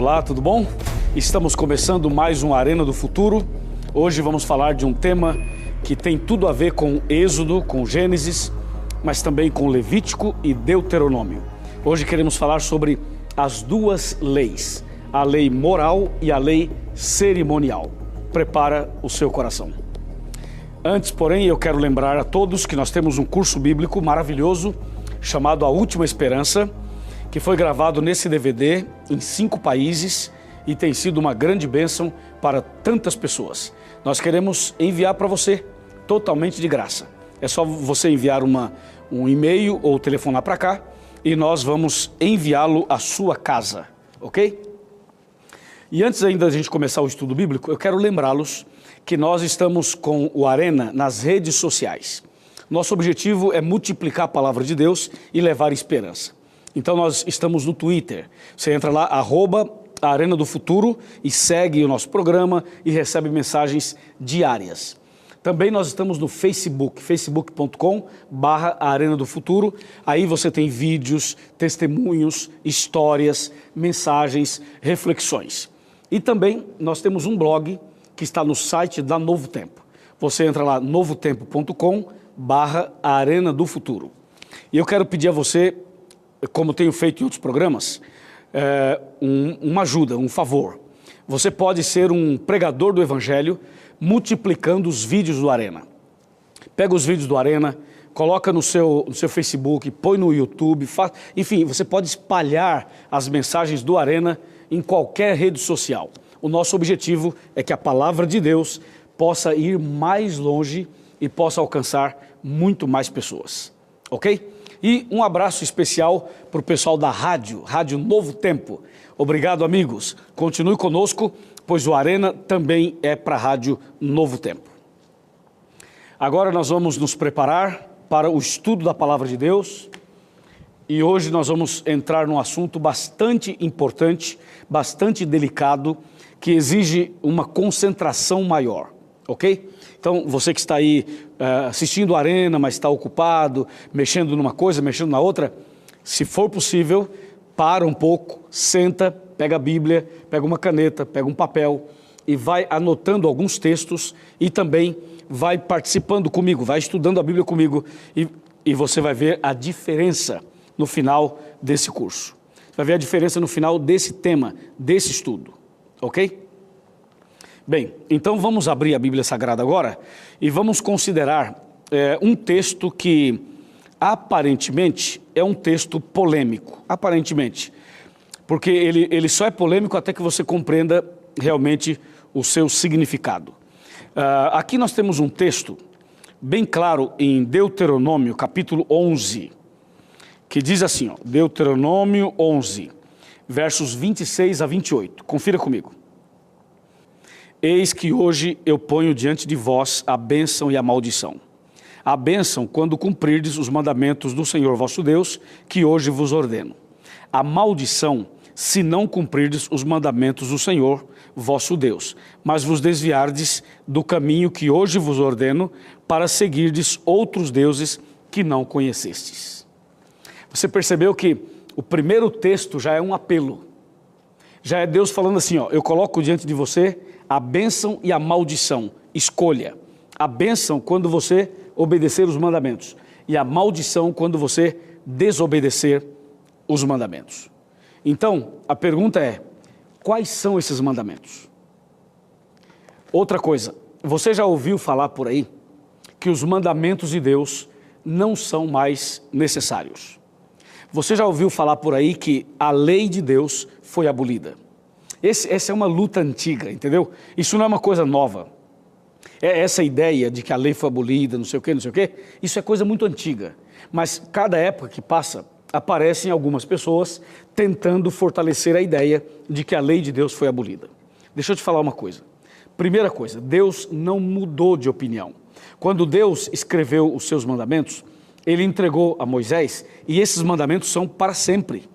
Olá, tudo bom? Estamos começando mais um Arena do Futuro. Hoje vamos falar de um tema que tem tudo a ver com Êxodo, com Gênesis, mas também com Levítico e Deuteronômio. Hoje queremos falar sobre as duas leis, a lei moral e a lei cerimonial. Prepara o seu coração. Antes, porém, eu quero lembrar a todos que nós temos um curso bíblico maravilhoso chamado A Última Esperança, que foi gravado nesse DVD em 5 países e tem sido uma grande bênção para tantas pessoas. Nós queremos enviar para você totalmente de graça. É só você enviar um e-mail ou telefonar para cá e nós vamos enviá-lo à sua casa, ok? E antes ainda da gente começar o estudo bíblico, eu quero lembrá-los que nós estamos com o Arena nas redes sociais. Nosso objetivo é multiplicar a palavra de Deus e levar esperança. Então nós estamos no Twitter. Você entra lá, @Arena do Futuro, e segue o nosso programa e recebe mensagens diárias. Também nós estamos no Facebook, facebook.com/Arena do Futuro. Aí você tem vídeos, testemunhos, histórias, mensagens, reflexões. E também nós temos um blog que está no site da Novo Tempo. Você entra lá, novotempo.com/Arena do Futuro. E eu quero pedir a você, como tenho feito em outros programas, uma ajuda, um favor. Você pode ser um pregador do Evangelho multiplicando os vídeos do Arena. Pega os vídeos do Arena, coloca no seu Facebook, põe no YouTube, enfim, você pode espalhar as mensagens do Arena em qualquer rede social. O nosso objetivo é que a palavra de Deus possa ir mais longe e possa alcançar muito mais pessoas, ok? E um abraço especial para o pessoal da Rádio Novo Tempo. Obrigado, amigos. Continue conosco, pois o Arena também é para a Rádio Novo Tempo. Agora nós vamos nos preparar para o estudo da Palavra de Deus. E hoje nós vamos entrar num assunto bastante importante, bastante delicado, que exige uma concentração maior, ok? Então, você que está aí assistindo a Arena, mas está ocupado, mexendo numa coisa, mexendo na outra, se for possível, para um pouco, senta, pega a Bíblia, pega uma caneta, pega um papel e vai anotando alguns textos e também vai participando comigo, vai estudando a Bíblia comigo e você vai ver a diferença no final desse curso. Vai ver a diferença no final desse tema, desse estudo, ok? Bem, então vamos abrir a Bíblia Sagrada agora e vamos considerar um texto que aparentemente é um texto polêmico, aparentemente, porque ele só é polêmico até que você compreenda realmente o seu significado. Aqui nós temos um texto bem claro em Deuteronômio, capítulo 11, que diz assim, ó, Deuteronômio 11, versos 26 a 28, confira comigo. Eis que hoje eu ponho diante de vós a bênção e a maldição. A bênção quando cumprirdes os mandamentos do Senhor vosso Deus, que hoje vos ordeno. A maldição se não cumprirdes os mandamentos do Senhor vosso Deus, mas vos desviardes do caminho que hoje vos ordeno, para seguirdes outros deuses que não conhecestes. Você percebeu que o primeiro texto já é um apelo. Já é Deus falando assim, ó, eu coloco diante de você a bênção e a maldição, escolha. A bênção quando você obedecer os mandamentos e a maldição quando você desobedecer os mandamentos. Então, a pergunta é, quais são esses mandamentos? Outra coisa, você já ouviu falar por aí que os mandamentos de Deus não são mais necessários? Você já ouviu falar por aí que a lei de Deus foi abolida? Essa é uma luta antiga, entendeu? Isso não é uma coisa nova. Essa ideia de que a lei foi abolida, não sei o quê, isso é coisa muito antiga. Mas cada época que passa, aparecem algumas pessoas tentando fortalecer a ideia de que a lei de Deus foi abolida. Deixa eu te falar uma coisa. Primeira coisa, Deus não mudou de opinião. Quando Deus escreveu os seus mandamentos, Ele entregou a Moisés e esses mandamentos são para sempre.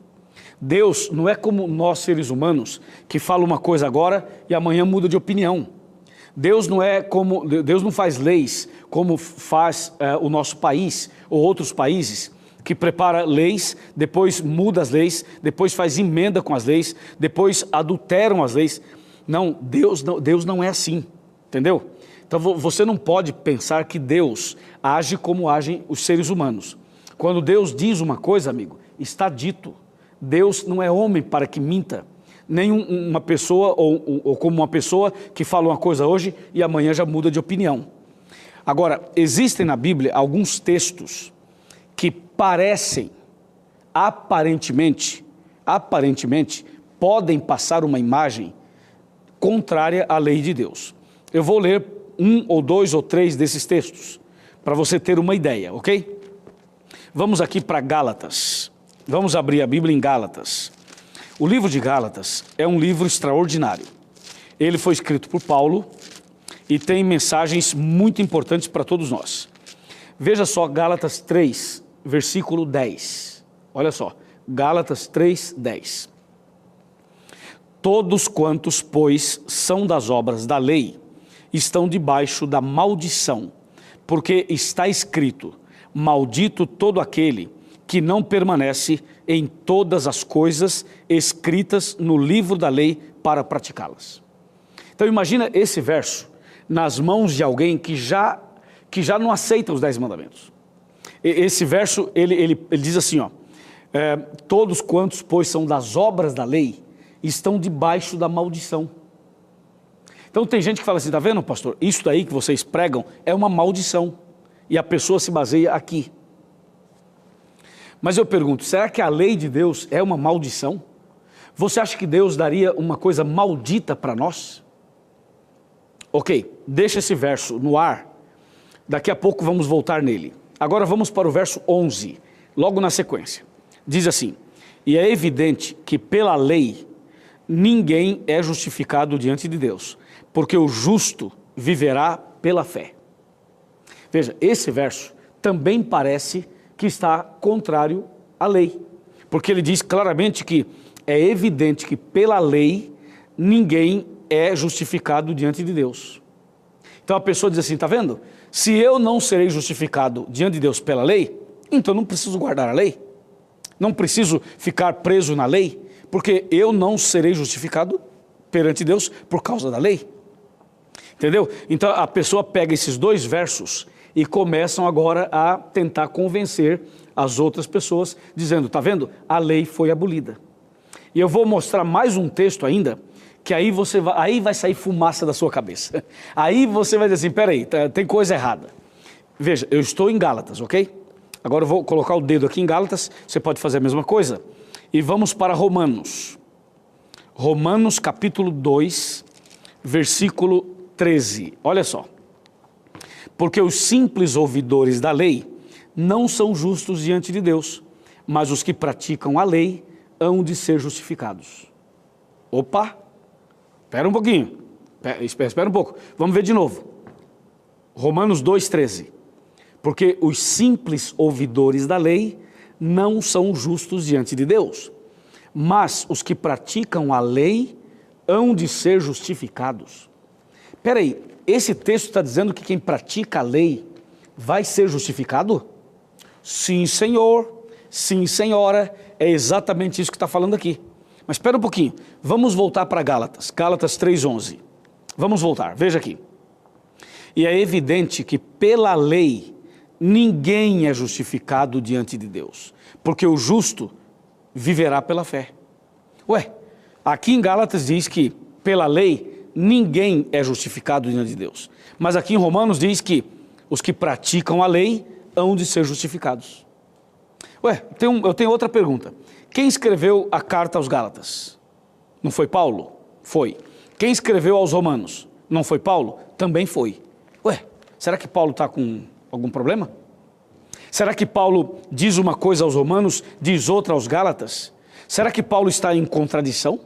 Deus não é como nós seres humanos, que fala uma coisa agora e amanhã muda de opinião. Deus não faz leis como faz o nosso país ou outros países, que prepara leis, depois muda as leis, depois faz emenda com as leis, depois adulteram as leis. Não, Deus não é assim, entendeu? Então você não pode pensar que Deus age como agem os seres humanos. Quando Deus diz uma coisa, amigo, está dito. Deus não é homem para que minta. Nem uma pessoa, ou como uma pessoa que fala uma coisa hoje e amanhã já muda de opinião. Agora, existem na Bíblia alguns textos que parecem, aparentemente, podem passar uma imagem contrária à lei de Deus. Eu vou ler 1 ou 2 ou 3 desses textos, para você ter uma ideia, ok? Vamos aqui para Gálatas. Vamos abrir a Bíblia em Gálatas. O livro de Gálatas é um livro extraordinário. Ele foi escrito por Paulo e tem mensagens muito importantes para todos nós. Veja só Gálatas 3, versículo 10. Olha só, Gálatas 3, 10. Todos quantos, pois, são das obras da lei, estão debaixo da maldição, porque está escrito: maldito todo aquele que não permanece em todas as coisas escritas no livro da lei para praticá-las. Então imagina esse verso nas mãos de alguém que já não aceita os 10 mandamentos. Esse verso, ele diz assim, ó, todos quantos, pois, são das obras da lei, estão debaixo da maldição. Então tem gente que fala assim, tá vendo, pastor? Isso daí que vocês pregam é uma maldição. E a pessoa se baseia aqui. Mas eu pergunto, será que a lei de Deus é uma maldição? Você acha que Deus daria uma coisa maldita para nós? Ok, deixa esse verso no ar. Daqui a pouco vamos voltar nele. Agora vamos para o verso 11, logo na sequência. Diz assim: e é evidente que pela lei ninguém é justificado diante de Deus, porque o justo viverá pela fé. Veja, esse verso também parece que está contrário à lei, porque ele diz claramente que é evidente que pela lei ninguém é justificado diante de Deus. Então a pessoa diz assim, tá vendo? Se eu não serei justificado diante de Deus pela lei, então não preciso guardar a lei, não preciso ficar preso na lei, porque eu não serei justificado perante Deus por causa da lei. Entendeu? Então a pessoa pega esses 2 versos e começam agora a tentar convencer as outras pessoas, dizendo, tá vendo? A lei foi abolida. E eu vou mostrar mais um texto ainda, que aí vai sair fumaça da sua cabeça. Aí você vai dizer assim, peraí, tem coisa errada. Veja, eu estou em Gálatas, ok? Agora eu vou colocar o dedo aqui em Gálatas, você pode fazer a mesma coisa. E vamos para Romanos. Romanos capítulo 2, versículo 13. Olha só. Porque os simples ouvidores da lei não são justos diante de Deus, mas os que praticam a lei hão de ser justificados. Opa, espera um pouquinho, espera um pouco, vamos ver de novo. Romanos 2,13. Porque os simples ouvidores da lei não são justos diante de Deus, mas os que praticam a lei hão de ser justificados. Espera aí, esse texto está dizendo que quem pratica a lei vai ser justificado? Sim, senhor, sim, senhora, é exatamente isso que está falando aqui. Mas espera um pouquinho, vamos voltar para Gálatas, Gálatas 3,11. Vamos voltar, veja aqui. E é evidente que pela lei ninguém é justificado diante de Deus, porque o justo viverá pela fé. Ué, aqui em Gálatas diz que pela lei ninguém é justificado diante de Deus. Mas aqui em Romanos diz que os que praticam a lei hão de ser justificados. Ué, eu tenho outra pergunta. Quem escreveu a carta aos Gálatas? Não foi Paulo? Foi. Quem escreveu aos Romanos? Não foi Paulo? Também foi. Ué, será que Paulo está com algum problema? Será que Paulo diz uma coisa aos Romanos, diz outra aos Gálatas? Será que Paulo está em contradição?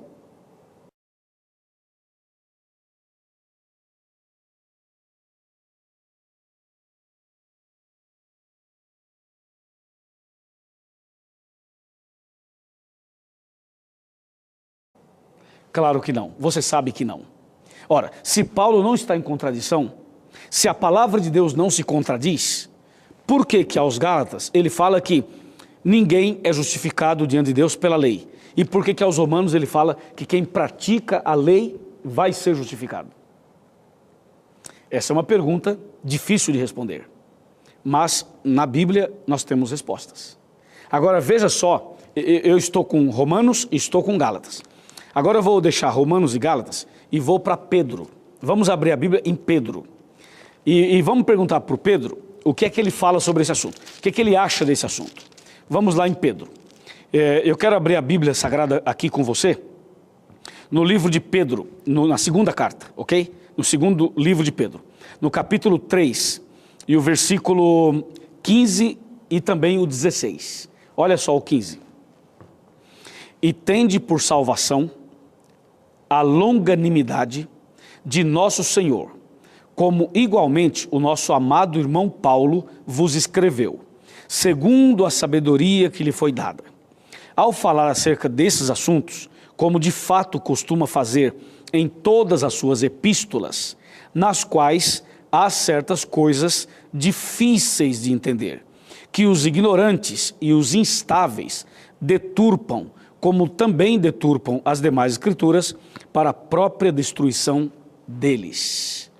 Claro que não, você sabe que não. Ora, se Paulo não está em contradição, se a palavra de Deus não se contradiz, por que que aos Gálatas ele fala que ninguém é justificado diante de Deus pela lei. E por que aos Romanos ele fala que quem pratica a lei vai ser justificado? Essa é uma pergunta difícil de responder, mas na Bíblia nós temos respostas. Agora veja só, eu estou com Romanos e estou com Gálatas. Agora eu vou deixar Romanos e Gálatas e vou para Pedro. Vamos abrir a Bíblia em Pedro. E vamos perguntar para o Pedro o que é que ele fala sobre esse assunto. O que é que ele acha desse assunto. Vamos lá em Pedro. Eu quero abrir a Bíblia Sagrada aqui com você, no livro de Pedro, na segunda carta, ok? No segundo livro de Pedro, no capítulo 3, e o versículo 15 e também o 16. Olha só o 15. E tende por salvação a longanimidade de nosso Senhor, como igualmente o nosso amado irmão Paulo vos escreveu, segundo a sabedoria que lhe foi dada. Ao falar acerca desses assuntos, como de fato costuma fazer em todas as suas epístolas, nas quais há certas coisas difíceis de entender, que os ignorantes e os instáveis deturpam, como também deturpam as demais escrituras, para a própria destruição deles.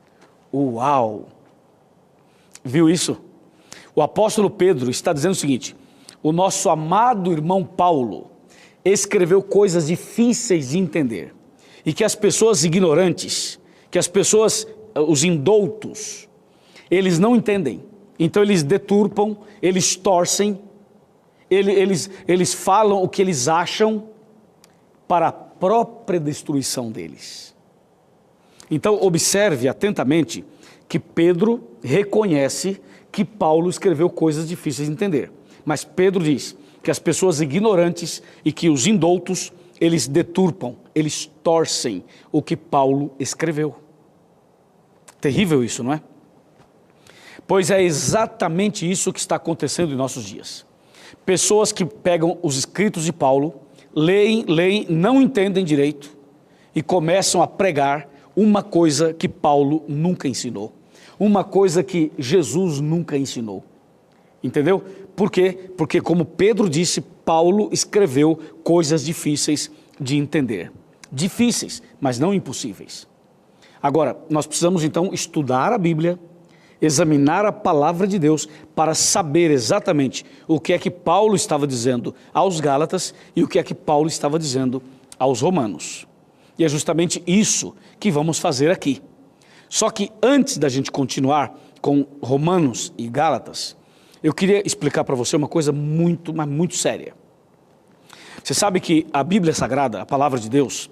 Uau! Viu isso? O apóstolo Pedro está dizendo o seguinte: o nosso amado irmão Paulo escreveu coisas difíceis de entender, e que as pessoas ignorantes, que as pessoas, os indoutos, eles não entendem. Então eles deturpam, eles torcem, eles falam o que eles acham para a própria destruição deles. Então observe atentamente que Pedro reconhece que Paulo escreveu coisas difíceis de entender. Mas Pedro diz que as pessoas ignorantes e que os indoutos, eles deturpam, eles torcem o que Paulo escreveu. Terrível isso, não é? Pois é exatamente isso que está acontecendo em nossos dias. Pessoas que pegam os escritos de Paulo, leem, não entendem direito e começam a pregar uma coisa que Paulo nunca ensinou, uma coisa que Jesus nunca ensinou. Entendeu? Por quê? Porque, como Pedro disse, Paulo escreveu coisas difíceis de entender. Difíceis, mas não impossíveis. Agora, nós precisamos então estudar a Bíblia, examinar a palavra de Deus para saber exatamente o que é que Paulo estava dizendo aos Gálatas e o que é que Paulo estava dizendo aos Romanos. E é justamente isso que vamos fazer aqui. Só que antes da gente continuar com Romanos e Gálatas, eu queria explicar para você uma coisa muito, mas muito séria. Você sabe que a Bíblia Sagrada, a palavra de Deus,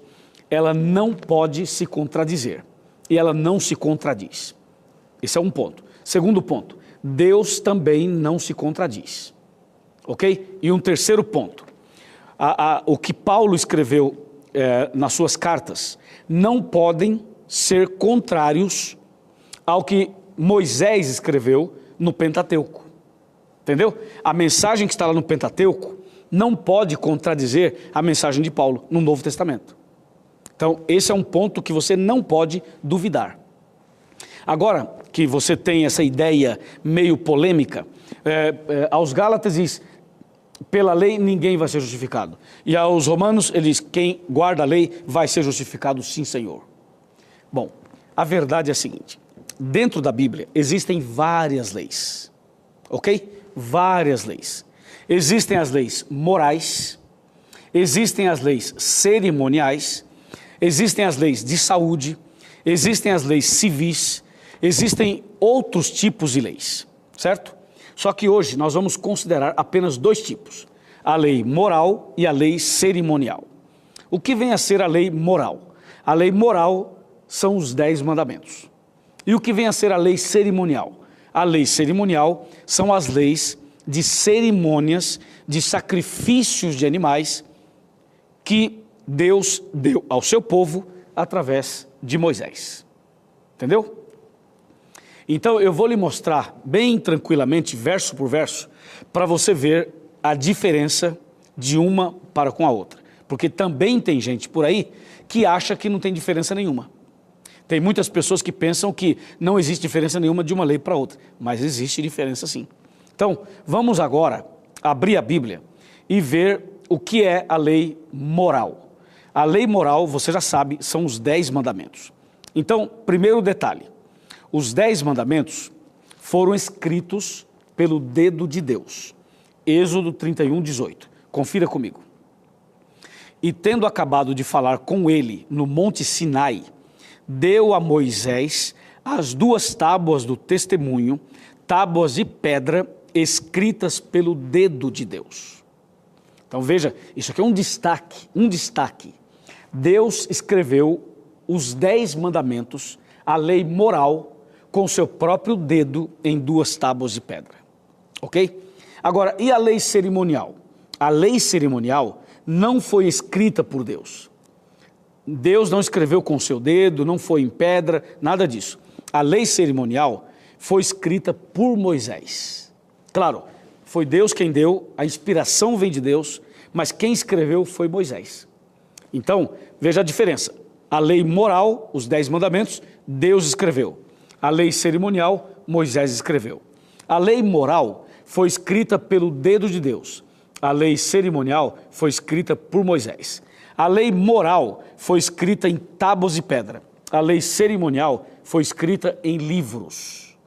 ela não pode se contradizer. E ela não se contradiz. Esse é um ponto. Segundo ponto, Deus também não se contradiz. Ok? E um terceiro ponto, o que Paulo escreveu nas suas cartas não podem ser contrários ao que Moisés escreveu no Pentateuco. Entendeu? A mensagem que está lá no Pentateuco não pode contradizer a mensagem de Paulo no Novo Testamento. Então, esse é um ponto que você não pode duvidar. Agora que você tem essa ideia meio polêmica, aos Gálatas diz, pela lei ninguém vai ser justificado. E aos Romanos ele diz, quem guarda a lei vai ser justificado, sim, Senhor. Bom, a verdade é a seguinte, dentro da Bíblia existem várias leis, ok? Várias leis. Existem as leis morais, existem as leis cerimoniais, existem as leis de saúde, existem as leis civis, existem outros tipos de leis, certo? Só que hoje nós vamos considerar apenas dois tipos, a lei moral e a lei cerimonial. O que vem a ser a lei moral? A lei moral são os 10 mandamentos. E o que vem a ser a lei cerimonial? A lei cerimonial são as leis de cerimônias, de sacrifícios de animais que Deus deu ao seu povo através de Moisés. Entendeu? Então eu vou lhe mostrar bem tranquilamente, verso por verso, para você ver a diferença de uma para com a outra. Porque também tem gente por aí que acha que não tem diferença nenhuma. Tem muitas pessoas que pensam que não existe diferença nenhuma de uma lei para outra, mas existe diferença sim. Então, vamos agora abrir a Bíblia e ver o que é a lei moral. A lei moral, você já sabe, são os 10 mandamentos. Então, primeiro detalhe, os 10 mandamentos foram escritos pelo dedo de Deus. Êxodo 31, 18. Confira comigo. E tendo acabado de falar com ele no monte Sinai, deu a Moisés as 2 tábuas do testemunho, tábuas de pedra escritas pelo dedo de Deus. Então veja, isso aqui é um destaque. Deus escreveu os 10 mandamentos, a lei moral, com seu próprio dedo em 2 tábuas de pedra. Ok? Agora, e a lei cerimonial? A lei cerimonial não foi escrita por Deus. Deus não escreveu com seu dedo, não foi em pedra, nada disso. A lei cerimonial foi escrita por Moisés. Claro, foi Deus quem deu, a inspiração vem de Deus, mas quem escreveu foi Moisés. Então, veja a diferença. A lei moral, os 10 mandamentos, Deus escreveu. A lei cerimonial, Moisés escreveu. A lei moral foi escrita pelo dedo de Deus. A lei cerimonial foi escrita por Moisés. A lei moral foi escrita em tábuas de pedra. A lei cerimonial foi escrita em livros.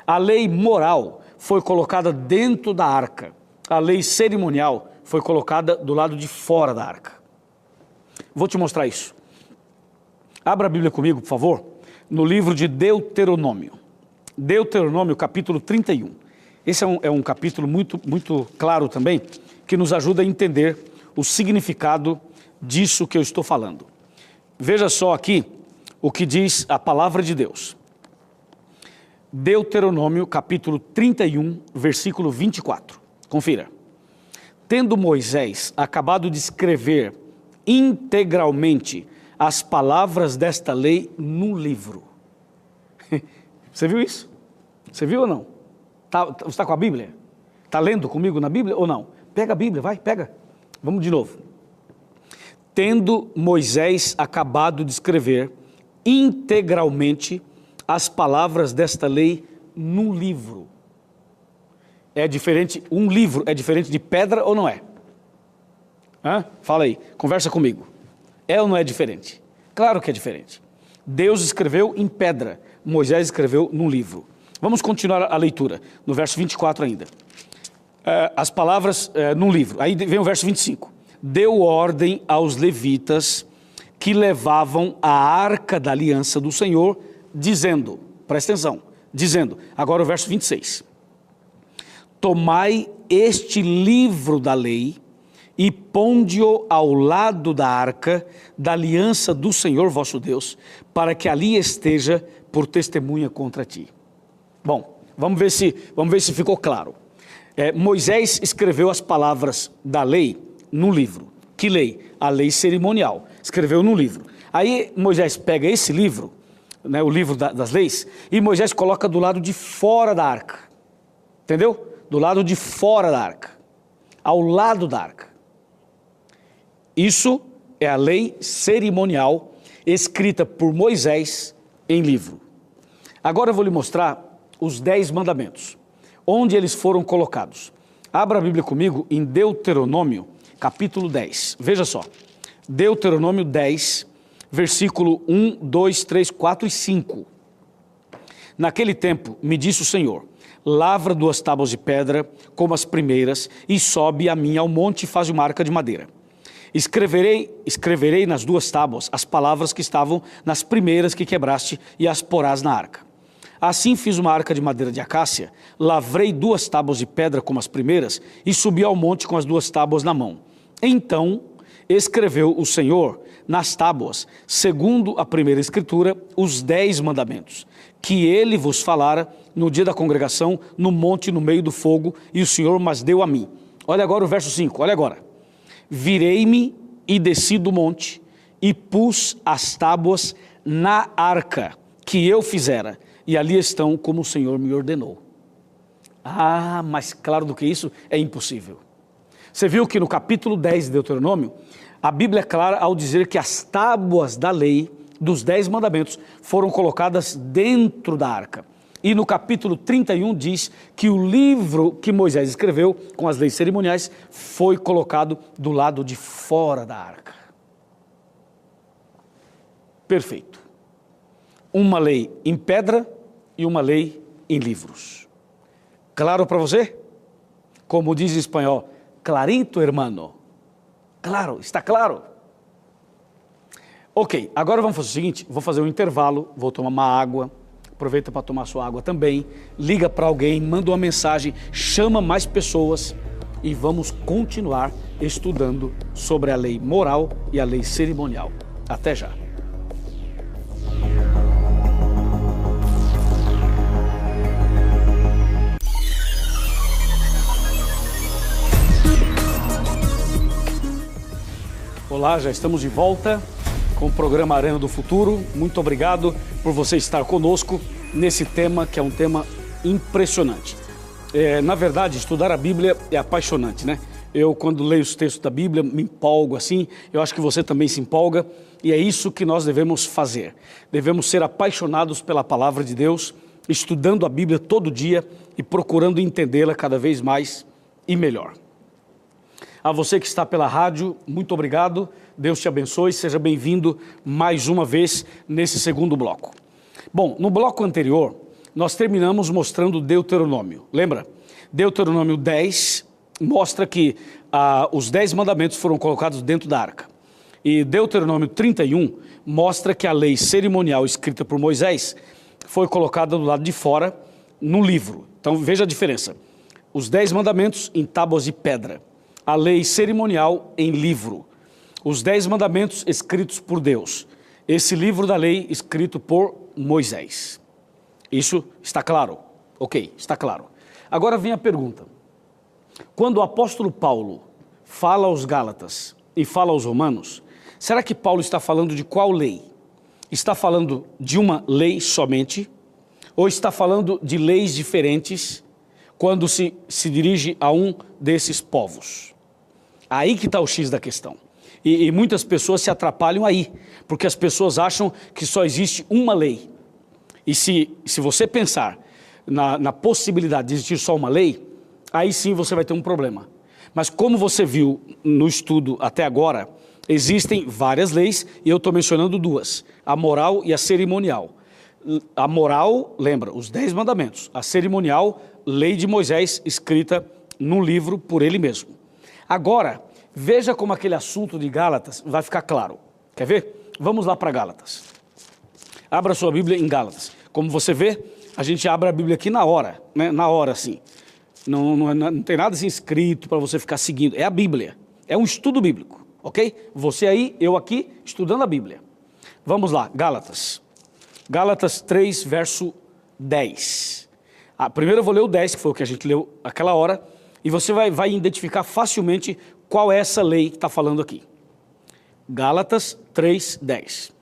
A lei moral foi colocada dentro da arca. A lei cerimonial foi colocada do lado de fora da arca. Vou te mostrar isso. Abra a Bíblia comigo, por favor, no livro de Deuteronômio. Deuteronômio, capítulo 31. Esse é um capítulo muito claro também, que nos ajuda a entender o significado disso que eu estou falando. Veja só aqui o que diz a palavra de Deus. Deuteronômio, capítulo 31, versículo 24. Confira. Tendo Moisés acabado de escrever integralmente as palavras desta lei num livro. Você viu isso? Você viu ou não? Você está com a Bíblia? Está lendo comigo na Bíblia ou não? Pega a Bíblia, vai, pega. Vamos de novo. Tendo Moisés acabado de escrever integralmente as palavras desta lei num livro. É diferente, um livro é diferente de pedra ou não é? Fala aí, conversa comigo. É ou não é diferente? Claro que é diferente. Deus escreveu em pedra, Moisés escreveu num livro. Vamos continuar a leitura, no verso 24 ainda. As palavras num livro. Aí vem o verso 25. Deu ordem aos levitas que levavam a arca da aliança do Senhor, dizendo, presta atenção, dizendo, agora o verso 26. Tomai este livro da lei e ponde-o ao lado da arca da aliança do Senhor vosso Deus, para que ali esteja por testemunha contra ti. Bom, vamos ver se ficou claro. Moisés escreveu as palavras da lei num livro. Que lei? A lei cerimonial. Escreveu num livro. Aí Moisés pega esse livro, o livro das leis, e Moisés coloca do lado de fora da arca. Entendeu? Do lado de fora da arca. Ao lado da arca. Isso é a lei cerimonial escrita por Moisés em livro. Agora eu vou lhe mostrar os 10 mandamentos, onde eles foram colocados. Abra a Bíblia comigo em Deuteronômio, capítulo 10. Veja só, Deuteronômio 10, versículo 1, 2, 3, 4 e 5. Naquele tempo me disse o Senhor, lavra 2 tábuas de pedra, como as primeiras, e sobe a mim ao monte e faz uma arca de madeira. Escreverei nas 2 tábuas as palavras que estavam nas primeiras que quebraste e as porás na arca. Assim fiz uma arca de madeira de acácia, lavrei 2 tábuas de pedra como as primeiras e subi ao monte com as 2 tábuas na mão. Então escreveu o Senhor nas tábuas, segundo a primeira escritura, os 10 mandamentos, que ele vos falara no dia da congregação, no monte no meio do fogo, e o Senhor mas deu a mim. Olha agora o verso 5, olha agora. Virei-me e desci do monte e pus as tábuas na arca que eu fizera, e ali estão como o Senhor me ordenou. Mais claro do que isso é impossível. Você viu que no capítulo 10 de Deuteronômio, a Bíblia é clara ao dizer que as tábuas da lei, dos 10 mandamentos, foram colocadas dentro da arca. E no capítulo 31 diz que o livro que Moisés escreveu com as leis cerimoniais foi colocado do lado de fora da arca. Perfeito. Uma lei em pedra e uma lei em livros. Claro para você? Como diz em espanhol, clarito, hermano. Claro, está claro? Ok, agora vamos fazer o seguinte, vou fazer um intervalo, vou tomar uma água, aproveita para tomar sua água também, liga para alguém, manda uma mensagem, chama mais pessoas e vamos continuar estudando sobre a lei moral e a lei cerimonial. Até já. Olá, já estamos de volta com o programa Arena do Futuro. Muito obrigado por você estar conosco nesse tema que é um tema impressionante. Na verdade, estudar a Bíblia é apaixonante, né? Eu, quando leio os textos da Bíblia, me empolgo assim. Eu acho que você também se empolga e é isso que nós devemos fazer. Devemos ser apaixonados pela palavra de Deus, estudando a Bíblia todo dia e procurando entendê-la cada vez mais e melhor. A você que está pela rádio, muito obrigado, Deus te abençoe, seja bem-vindo mais uma vez nesse segundo bloco. Bom, no bloco anterior, nós terminamos mostrando Deuteronômio, lembra? Deuteronômio 10 mostra que os 10 mandamentos foram colocados dentro da arca. E Deuteronômio 31 mostra que a lei cerimonial escrita por Moisés foi colocada do lado de fora no livro. Então veja a diferença, os 10 mandamentos em tábuas de pedra. A lei cerimonial em livro, os 10 mandamentos escritos por Deus, esse livro da lei escrito por Moisés. Isso está claro? Ok, está claro. Agora vem a pergunta. Quando o apóstolo Paulo fala aos Gálatas e fala aos Romanos, será que Paulo está falando de qual lei? Está falando de uma lei somente? Ou está falando de leis diferentes quando se dirige a um desses povos? Aí que está o X da questão. E muitas pessoas se atrapalham aí, porque as pessoas acham que só existe uma lei. E se você pensar na possibilidade de existir só uma lei, aí sim você vai ter um problema. Mas como você viu no estudo até agora, existem várias leis e eu estou mencionando duas, a moral e a cerimonial. A moral, lembra, os 10 mandamentos. A cerimonial, lei de Moisés, escrita num livro por ele mesmo. Agora, veja como aquele assunto de Gálatas vai ficar claro. Quer ver? Vamos lá para Gálatas. Abra sua Bíblia em Gálatas. Como você vê, a gente abre a Bíblia aqui na hora, né? Na hora, assim. Não tem nada assim escrito para você ficar seguindo. É a Bíblia. É um estudo bíblico, ok? Você aí, eu aqui, estudando a Bíblia. Vamos lá, Gálatas. Gálatas 3, verso 10. Primeiro eu vou ler o 10, que foi o que a gente leu aquela hora, e você vai identificar facilmente qual é essa lei que está falando aqui. Gálatas 3, 10.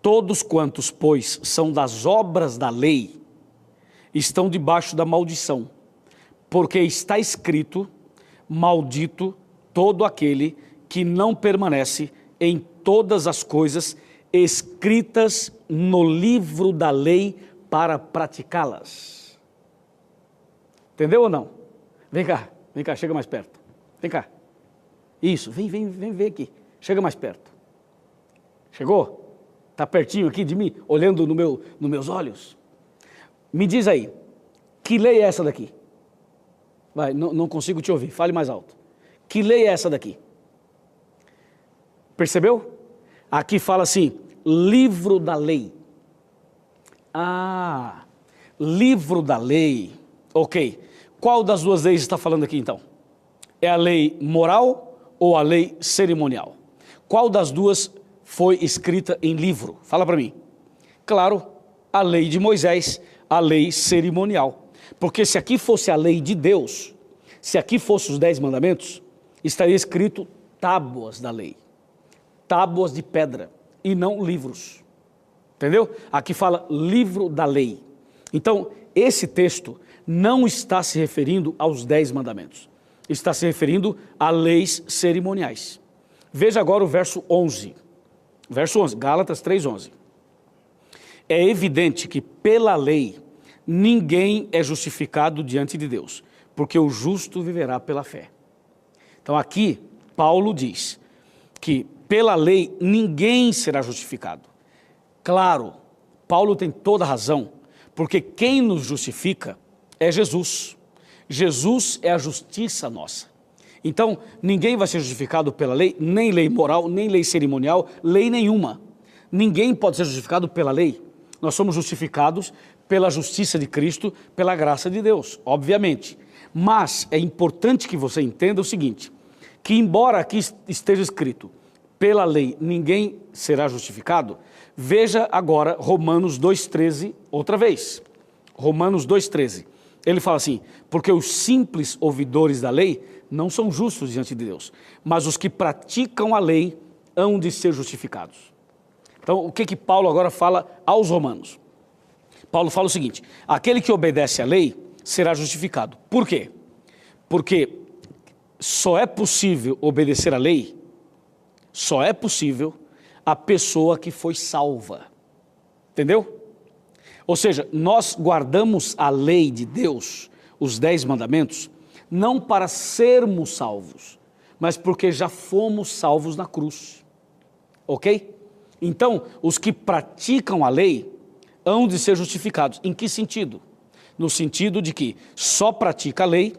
Todos quantos, pois, são das obras da lei, estão debaixo da maldição, porque está escrito, maldito todo aquele que não permanece em todas as coisas escritas no livro da lei para praticá-las. Entendeu ou não? Vem cá, chega mais perto. Vem cá. Isso, vem ver aqui. Chega mais perto. Chegou? Está pertinho aqui de mim, olhando nos meus olhos? Me diz aí, que lei é essa daqui? Vai, não consigo te ouvir, fale mais alto. Que lei é essa daqui? Percebeu? Aqui fala assim, livro da lei. Livro da lei. Ok. Qual das duas leis está falando aqui então? É a lei moral ou a lei cerimonial? Qual das duas foi escrita em livro? Fala para mim. Claro, a lei de Moisés, a lei cerimonial. Porque se aqui fosse a lei de Deus, se aqui fossem os 10 mandamentos, estaria escrito tábuas da lei. Tábuas de pedra e não livros. Entendeu? Aqui fala livro da lei. Então, esse texto não está se referindo aos 10 mandamentos. Está se referindo a leis cerimoniais. Veja agora o verso 11. Verso 11, Gálatas 3:11. é evidente que pela lei ninguém é justificado diante de Deus, porque o justo viverá pela fé. Então aqui Paulo diz que pela lei ninguém será justificado. Claro, Paulo tem toda a razão, porque quem nos justifica é Jesus. Jesus é a justiça nossa. Então, ninguém vai ser justificado pela lei, nem lei moral, nem lei cerimonial, lei nenhuma. Ninguém pode ser justificado pela lei. Nós somos justificados pela justiça de Cristo, pela graça de Deus, obviamente. Mas é importante que você entenda o seguinte, que embora aqui esteja escrito, pela lei ninguém será justificado, veja agora Romanos 2,13 outra vez. Romanos 2,13. Ele fala assim, porque os simples ouvidores da lei não são justos diante de Deus, mas os que praticam a lei hão de ser justificados. Então, o que Paulo agora fala aos romanos? Paulo fala o seguinte, aquele que obedece à lei será justificado. Por quê? Porque só é possível obedecer à lei, só é possível a pessoa que foi salva. Entendeu? Ou seja, nós guardamos a lei de Deus, os 10 mandamentos, não para sermos salvos, mas porque já fomos salvos na cruz. Ok? Então, os que praticam a lei hão de ser justificados. Em que sentido? No sentido de que só pratica a lei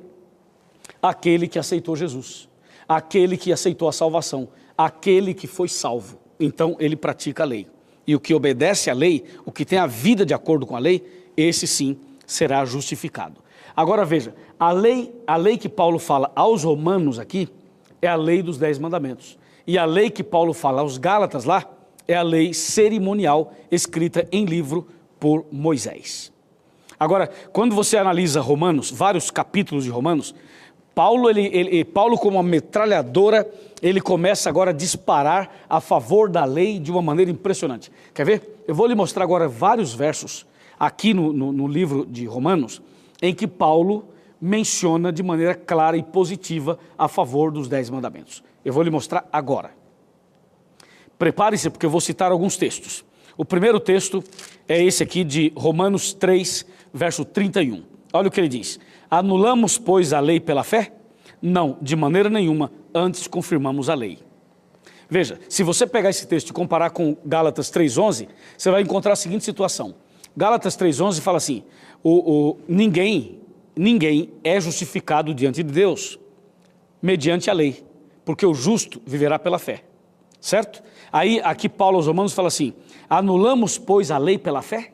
aquele que aceitou Jesus, aquele que aceitou a salvação, aquele que foi salvo. Então, ele pratica a lei. E o que obedece à lei, o que tem a vida de acordo com a lei, esse sim será justificado. Agora veja, a lei que Paulo fala aos romanos aqui, é a lei dos 10 mandamentos. E a lei que Paulo fala aos Gálatas lá, é a lei cerimonial escrita em livro por Moisés. Agora, quando você analisa Romanos, vários capítulos de Romanos, Paulo como uma metralhadora, ele começa agora a disparar a favor da lei de uma maneira impressionante. Quer ver? Eu vou lhe mostrar agora vários versos aqui no livro de Romanos, em que Paulo menciona de maneira clara e positiva a favor dos 10 mandamentos. Eu vou lhe mostrar agora. Prepare-se porque eu vou citar alguns textos. O primeiro texto é esse aqui de Romanos 3, verso 31. Olha o que ele diz. Anulamos, pois, a lei pela fé? Não, de maneira nenhuma, antes confirmamos a lei. Veja, se você pegar esse texto e comparar com Gálatas 3,11, você vai encontrar a seguinte situação. Gálatas 3,11 fala assim, ninguém é justificado diante de Deus mediante a lei, porque o justo viverá pela fé. Certo? Aí, aqui Paulo aos Romanos fala assim, anulamos, pois, a lei pela fé?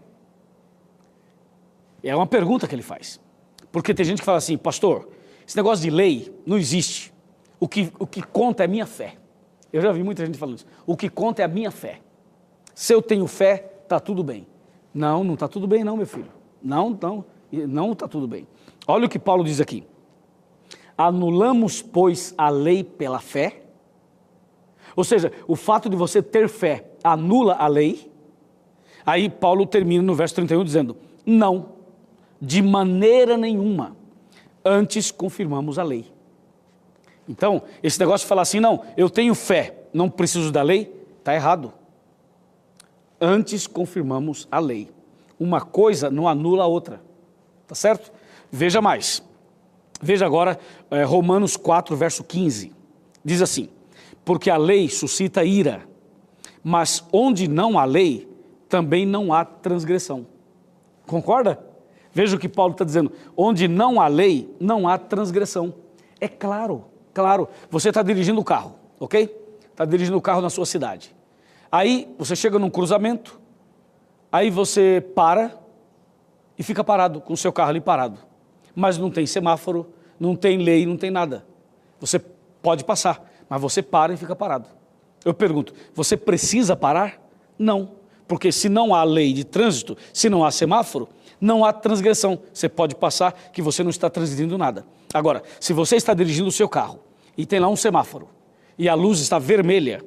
É uma pergunta que ele faz. Porque tem gente que fala assim, pastor, esse negócio de lei não existe. O que conta é a minha fé. Eu já vi muita gente falando isso. O que conta é a minha fé. Se eu tenho fé, está tudo bem. Não, não está tudo bem não, meu filho. Não está tudo bem. Olha o que Paulo diz aqui. Anulamos, pois, a lei pela fé? Ou seja, o fato de você ter fé anula a lei. Aí Paulo termina no verso 31 dizendo, não, de maneira nenhuma, antes confirmamos a lei. Então, esse negócio de falar assim, não, eu tenho fé, não preciso da lei, está errado. Antes confirmamos a lei. Uma coisa não anula a outra, tá certo? Veja mais. Veja agora Romanos 4, verso 15. Diz assim, porque a lei suscita ira, mas onde não há lei, também não há transgressão. Concorda? Veja o que Paulo está dizendo. Onde não há lei, não há transgressão. É claro, claro. Você está dirigindo o carro, ok? Está dirigindo o carro na sua cidade. Aí você chega num cruzamento, aí você para e fica parado, com o seu carro ali parado. Mas não tem semáforo, não tem lei, não tem nada. Você pode passar, mas você para e fica parado. Eu pergunto, você precisa parar? Não, porque se não há lei de trânsito, se não há semáforo, não há transgressão. Você pode passar que você não está transgredindo nada. Agora, se você está dirigindo o seu carro e tem lá um semáforo e a luz está vermelha,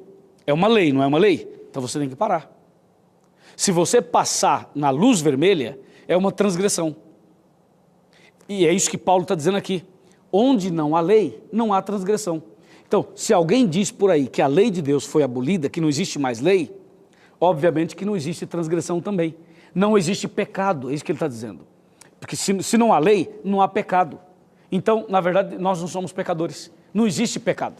é uma lei, não é uma lei? Então você tem que parar. Se você passar na luz vermelha, é uma transgressão. E é isso que Paulo está dizendo aqui. Onde não há lei, não há transgressão. Então, se alguém diz por aí que a lei de Deus foi abolida, que não existe mais lei, obviamente que não existe transgressão também. não existe pecado, é isso que ele está dizendo. Porque se não há lei, não há pecado. Então, na verdade, nós não somos pecadores. Não existe pecado.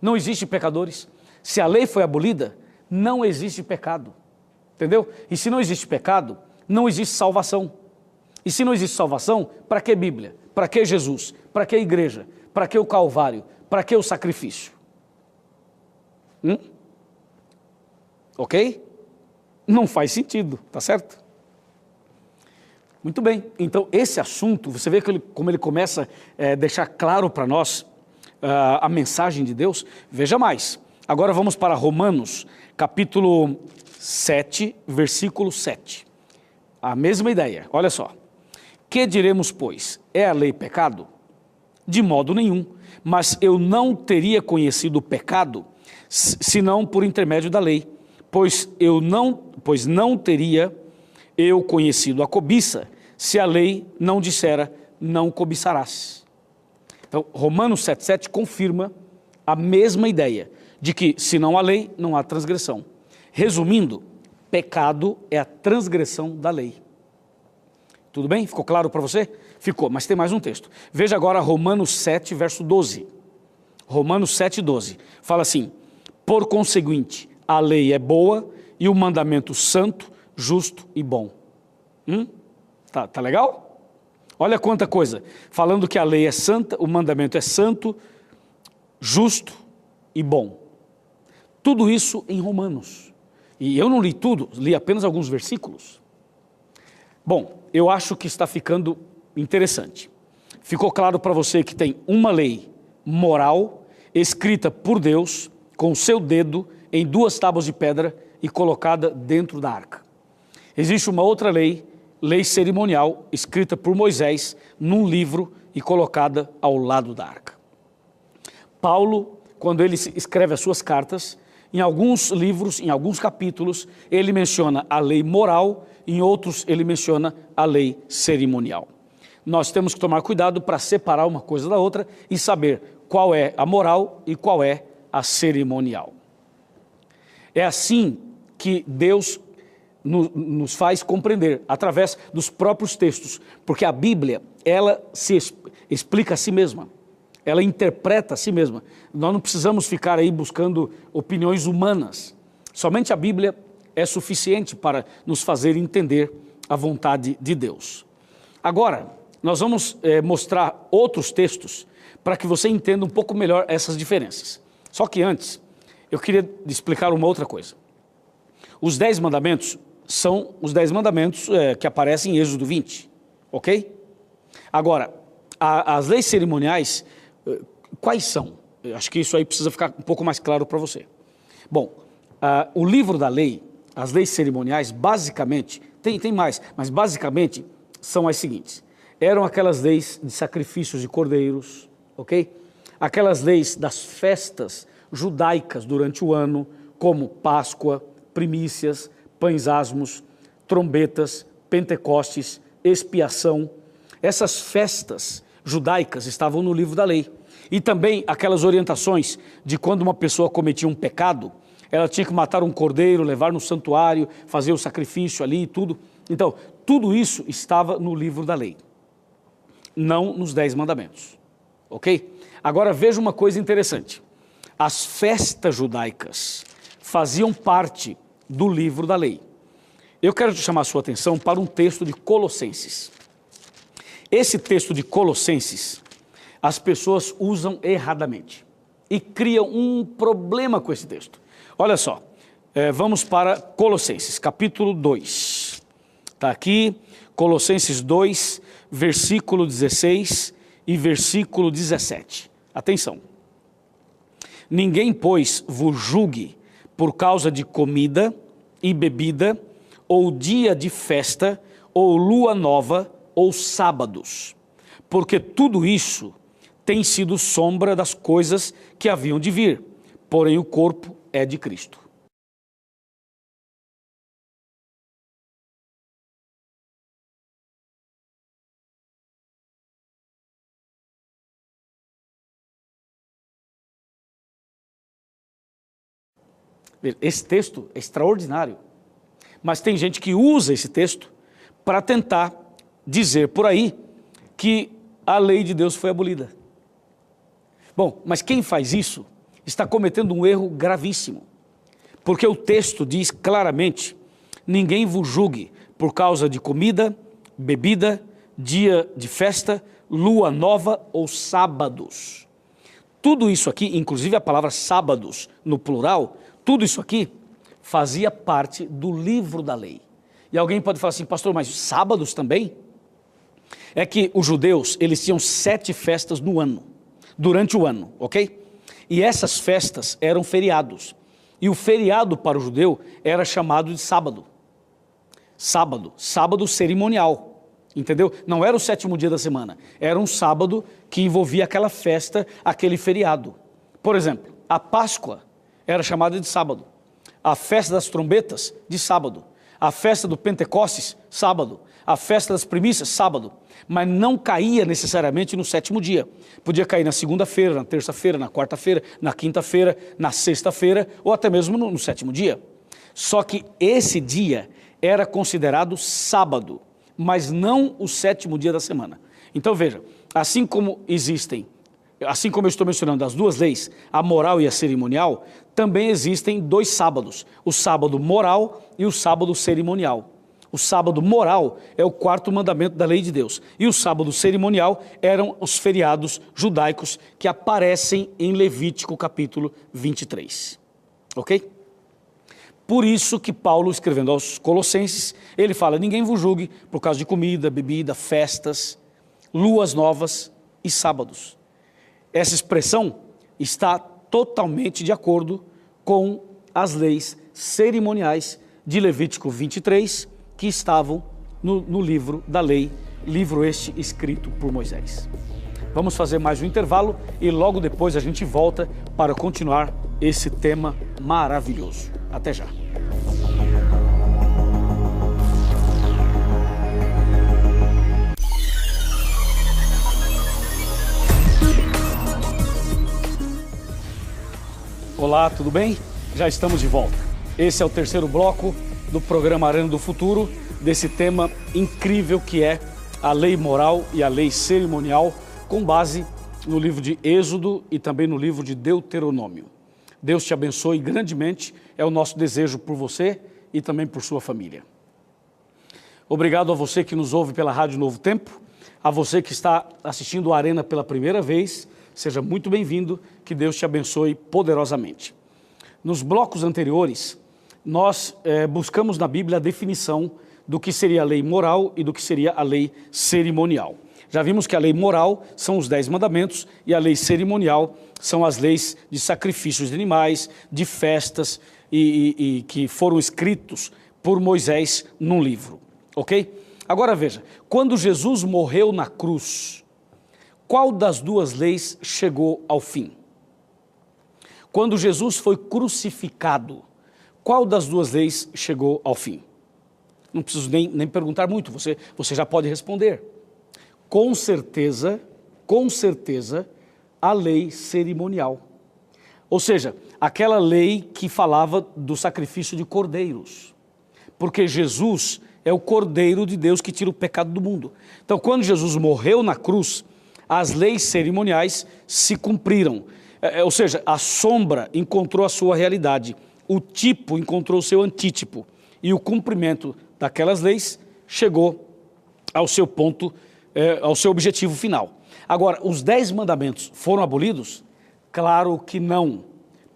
Não existe pecadores. Se a lei foi abolida, não existe pecado. Entendeu? E se não existe pecado, não existe salvação. E se não existe salvação, para que Bíblia? Para que Jesus? Para que igreja? Para que o Calvário? Para que o sacrifício? Ok? Não faz sentido, tá certo? Muito bem, então esse assunto, você vê como ele começa a deixar claro para nós a mensagem de Deus. Veja mais, agora vamos para Romanos, capítulo 7, versículo 7. A mesma ideia, olha só. Que diremos, pois? É a lei pecado? De modo nenhum, mas eu não teria conhecido o pecado, senão por intermédio da lei, pois não teria eu conhecido a cobiça, se a lei não dissera, não cobiçarás. Então, Romanos 7,7 confirma a mesma ideia, de que se não há lei, não há transgressão. Resumindo, pecado é a transgressão da lei. Tudo bem? Ficou claro para você? Ficou, mas tem mais um texto. Veja agora Romanos 7, verso 12. Romanos 7, 12. Fala assim: por conseguinte, a lei é boa e o mandamento santo, justo e bom. Tá legal? Olha quanta coisa. Falando que a lei é santa, o mandamento é santo, justo e bom. Tudo isso em Romanos. E eu não li tudo, li apenas alguns versículos. Bom, eu acho que está ficando interessante. Ficou claro para você que tem uma lei moral, escrita por Deus, com o seu dedo, em 2 tábuas de pedra e colocada dentro da arca. Existe uma outra lei, lei cerimonial, escrita por Moisés, num livro e colocada ao lado da arca. Paulo, quando ele escreve as suas cartas, em alguns livros, em alguns capítulos, ele menciona a lei moral, em outros ele menciona a lei cerimonial. Nós temos que tomar cuidado para separar uma coisa da outra e saber qual é a moral e qual é a cerimonial. É assim que Deus nos faz compreender, através dos próprios textos, porque a Bíblia, ela se explica a si mesma, ela interpreta a si mesma. Nós não precisamos ficar aí buscando opiniões humanas, somente a Bíblia é suficiente para nos fazer entender a vontade de Deus. Agora, nós vamos mostrar outros textos para que você entenda um pouco melhor essas diferenças. Só que antes, eu queria explicar uma outra coisa. Os 10 mandamentos são os 10 mandamentos que aparecem em Êxodo 20, ok? Agora, as leis cerimoniais, quais são? Eu acho que isso aí precisa ficar um pouco mais claro para você. Bom, o livro da lei, as leis cerimoniais, basicamente, tem mais, mas basicamente são as seguintes. Eram aquelas leis de sacrifícios de cordeiros, ok? Aquelas leis das festas judaicas durante o ano, como Páscoa, primícias, pães asmos, trombetas, Pentecostes, expiação. Essas festas judaicas estavam no livro da lei. E também aquelas orientações de quando uma pessoa cometia um pecado, ela tinha que matar um cordeiro, levar no santuário, fazer o sacrifício ali e tudo. Então, tudo isso estava no livro da lei, não nos 10 mandamentos, ok? Agora veja uma coisa interessante. As festas judaicas faziam parte do livro da lei. Eu quero chamar a sua atenção para um texto de Colossenses. Esse texto de Colossenses, as pessoas usam erradamente e criam um problema com esse texto. Olha só, vamos para Colossenses, capítulo 2. Está aqui, Colossenses 2, versículo 16 e versículo 17. Atenção. Ninguém, pois, vos julgue por causa de comida e bebida, ou dia de festa, ou lua nova, ou sábados, porque tudo isso tem sido sombra das coisas que haviam de vir, porém o corpo é de Cristo. Esse texto é extraordinário, mas tem gente que usa esse texto para tentar dizer por aí que a lei de Deus foi abolida. Bom, mas quem faz isso está cometendo um erro gravíssimo, porque o texto diz claramente: ninguém vos julgue por causa de comida, bebida, dia de festa, lua nova ou sábados. Tudo isso aqui, inclusive a palavra sábados no plural, tudo isso aqui fazia parte do livro da lei. E alguém pode falar assim: pastor, mas sábados também? É que os judeus, eles tinham 7 festas no ano, durante o ano, ok? E essas festas eram feriados. E o feriado para o judeu era chamado de sábado. Sábado cerimonial, entendeu? Não era o 7º dia da semana, era um sábado que envolvia aquela festa, aquele feriado. Por exemplo, a Páscoa era chamada de sábado, a festa das trombetas, de sábado, a festa do Pentecostes, sábado, a festa das primícias, sábado, mas não caía necessariamente no 7º dia. Podia cair na segunda-feira, na terça-feira, na quarta-feira, na quinta-feira, na sexta-feira ou até mesmo no 7º dia. Só que esse dia era considerado sábado, mas não o 7º dia da semana. Então veja, assim como eu estou mencionando as duas leis, a moral e a cerimonial, também existem 2 sábados, o sábado moral e o sábado cerimonial. O sábado moral é o 4º mandamento da lei de Deus. E o sábado cerimonial eram os feriados judaicos que aparecem em Levítico capítulo 23. Ok? Por isso que Paulo, escrevendo aos Colossenses, ele fala: ninguém vos julgue por causa de comida, bebida, festas, luas novas e sábados. Essa expressão está totalmente de acordo com as leis cerimoniais de Levítico 23, que estavam no livro da lei, livro este escrito por Moisés. Vamos fazer mais um intervalo e logo depois a gente volta para continuar esse tema maravilhoso. Até já. Olá, tudo bem? Já estamos de volta. Esse é o 3º bloco do programa Arena do Futuro, desse tema incrível que é a lei moral e a lei cerimonial, com base no livro de Êxodo e também no livro de Deuteronômio. Deus te abençoe grandemente, é o nosso desejo por você e também por sua família. Obrigado a você que nos ouve pela Rádio Novo Tempo, a você que está assistindo a Arena pela primeira vez, seja muito bem-vindo, que Deus te abençoe poderosamente. Nos blocos anteriores, nós buscamos na Bíblia a definição do que seria a lei moral e do que seria a lei cerimonial. Já vimos que a lei moral são os 10 mandamentos e a lei cerimonial são as leis de sacrifícios de animais, de festas e que foram escritos por Moisés num livro, ok? Agora veja, quando Jesus morreu na cruz, qual das 2 leis chegou ao fim? Quando Jesus foi crucificado, qual das 2 leis chegou ao fim? Não preciso nem perguntar muito, você já pode responder. Com certeza, a lei cerimonial. Ou seja, aquela lei que falava do sacrifício de cordeiros. Porque Jesus é o Cordeiro de Deus que tira o pecado do mundo. Então, quando Jesus morreu na cruz, as leis cerimoniais se cumpriram. Ou seja, a sombra encontrou a sua realidade. O tipo encontrou o seu antítipo e o cumprimento daquelas leis chegou ao seu ponto, ao seu objetivo final. Agora, os 10 mandamentos foram abolidos? Claro que não.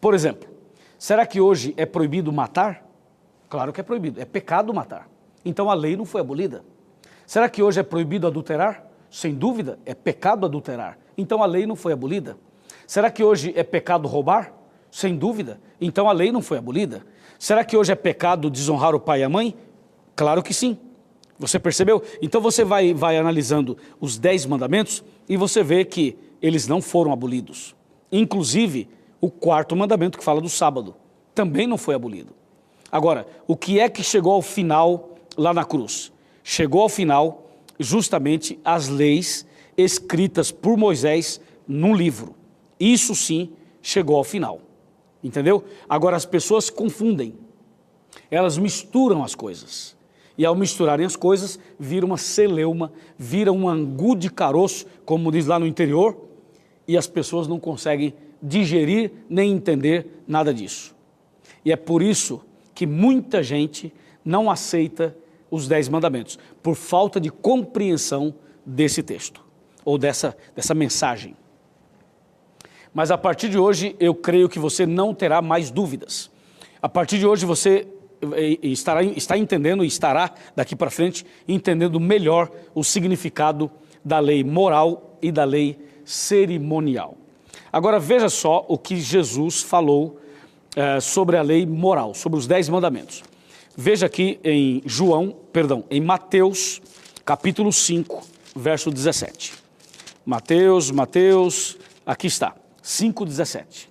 Por exemplo, será que hoje é proibido matar? Claro que é proibido, é pecado matar. Então a lei não foi abolida. Será que hoje é proibido adulterar? Sem dúvida, é pecado adulterar. Então a lei não foi abolida. Será que hoje é pecado roubar? Sem dúvida, então a lei não foi abolida. Será que hoje é pecado desonrar o pai e a mãe? Claro que sim. Você percebeu? Então você vai analisando os 10 mandamentos e você vê que eles não foram abolidos. Inclusive, o 4º mandamento que fala do sábado também não foi abolido. Agora, o que é que chegou ao final lá na cruz? Chegou ao final justamente as leis escritas por Moisés num livro. Isso sim chegou ao final. Entendeu? Agora as pessoas confundem, elas misturam as coisas. E ao misturarem as coisas, vira uma celeuma, vira um angu de caroço, como diz lá no interior, e as pessoas não conseguem digerir nem entender nada disso. E é por isso que muita gente não aceita os 10 mandamentos, por falta de compreensão desse texto, ou dessa mensagem. Mas a partir de hoje, eu creio que você não terá mais dúvidas. A partir de hoje, você está entendendo e estará daqui para frente entendendo melhor o significado da lei moral e da lei cerimonial. Agora veja só o que Jesus falou sobre a lei moral, sobre os 10 mandamentos. Veja aqui em em Mateus, capítulo 5, verso 17. Mateus, aqui está, 5,17.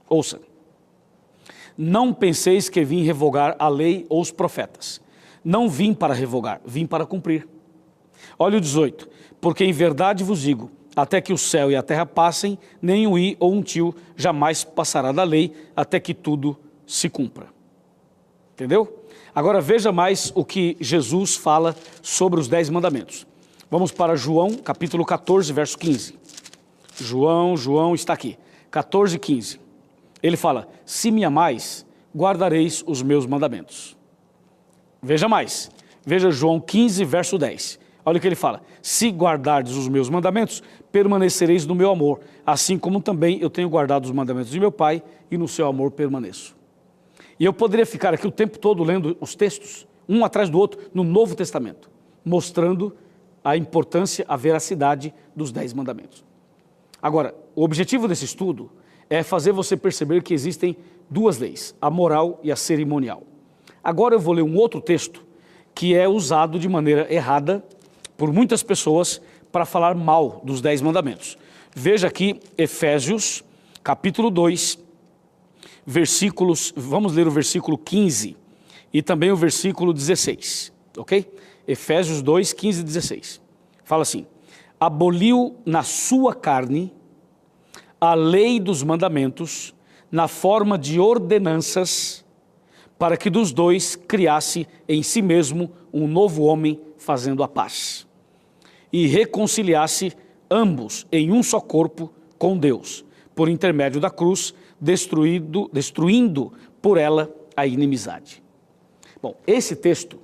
Ouça. Não penseis que vim revogar a lei ou os profetas. Não vim para revogar, vim para cumprir. Olha o 18. Porque em verdade vos digo, até que o céu e a terra passem, nem um i ou um tio jamais passará da lei, até que tudo se cumpra. Entendeu? Agora veja mais o que Jesus fala sobre os 10 mandamentos. Vamos para João, capítulo 14, verso 15. João está aqui, 14, 15. Ele fala, se me amais, guardareis os meus mandamentos. Veja mais, veja João 15, verso 10. Olha o que ele fala, se guardardes os meus mandamentos, permanecereis no meu amor, assim como também eu tenho guardado os mandamentos de meu Pai e no seu amor permaneço. E eu poderia ficar aqui o tempo todo lendo os textos, um atrás do outro, no Novo Testamento, mostrando a importância, a veracidade dos 10 mandamentos. Agora, o objetivo desse estudo é fazer você perceber que existem 2 leis, a moral e a cerimonial. Agora eu vou ler um outro texto que é usado de maneira errada por muitas pessoas para falar mal dos 10 mandamentos. Veja aqui Efésios, capítulo 2, vamos ler o versículo 15 e também o versículo 16, ok? Efésios 2, 15 e 16. Fala assim, aboliu na sua carne a lei dos mandamentos na forma de ordenanças, para que dos dois criasse em si mesmo um novo homem fazendo a paz, e reconciliasse ambos em um só corpo com Deus, por intermédio da cruz, destruindo por ela a inimizade. Bom, esse texto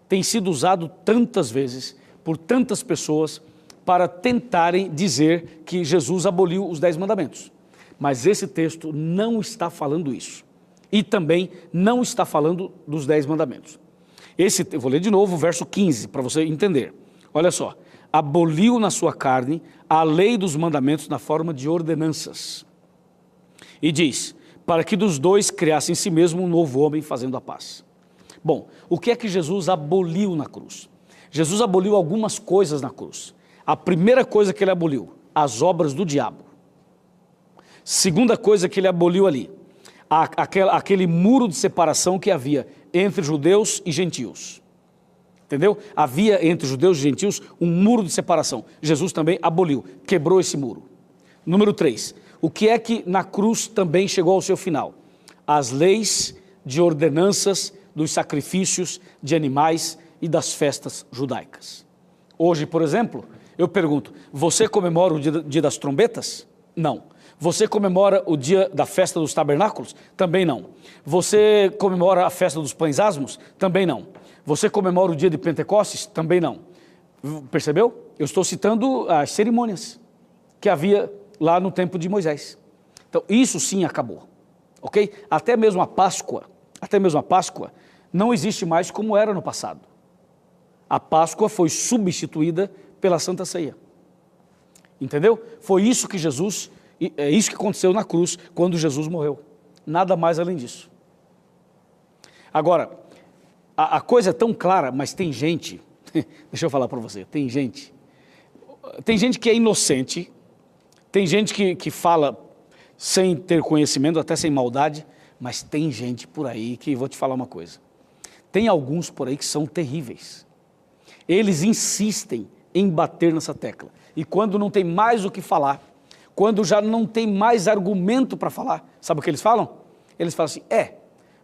tem sido usado tantas vezes por tantas pessoas para tentarem dizer que Jesus aboliu os 10 mandamentos. Mas esse texto não está falando isso. E também não está falando dos 10 mandamentos. Eu vou ler de novo o verso 15 para você entender. Olha só. Aboliu na sua carne a lei dos mandamentos na forma de ordenanças. E diz, para que dos dois criasse em si mesmo um novo homem fazendo a paz. Bom, o que é que Jesus aboliu na cruz? Jesus aboliu algumas coisas na cruz. A primeira coisa que ele aboliu, as obras do diabo. Segunda coisa que ele aboliu ali, aquele muro de separação que havia entre judeus e gentios. Entendeu? Havia entre judeus e gentios um muro de separação. Jesus também aboliu, quebrou esse muro. Número 3, o que é que na cruz também chegou ao seu final? As leis de ordenanças dos sacrifícios de animais e das festas judaicas. Hoje, por exemplo, eu pergunto, você comemora o dia das trombetas? Não. Você comemora o dia da festa dos tabernáculos? Também não. Você comemora a festa dos pães asmos? Também não. Você comemora o dia de Pentecostes? Também não. Percebeu? Eu estou citando as cerimônias que havia lá no tempo de Moisés. Então, isso sim acabou. Ok? Até mesmo a Páscoa não existe mais como era no passado. A Páscoa foi substituída pela Santa Ceia. Entendeu? Foi isso que é isso que aconteceu na cruz quando Jesus morreu. Nada mais além disso. Agora, a coisa é tão clara, mas tem gente, deixa eu falar para você, tem gente que é inocente, tem gente que fala sem ter conhecimento, até sem maldade, mas tem gente por aí que, vou te falar uma coisa, tem alguns por aí que são terríveis. Eles insistem em bater nessa tecla. E quando não tem mais o que falar, quando já não tem mais argumento para falar, sabe o que eles falam? Eles falam assim,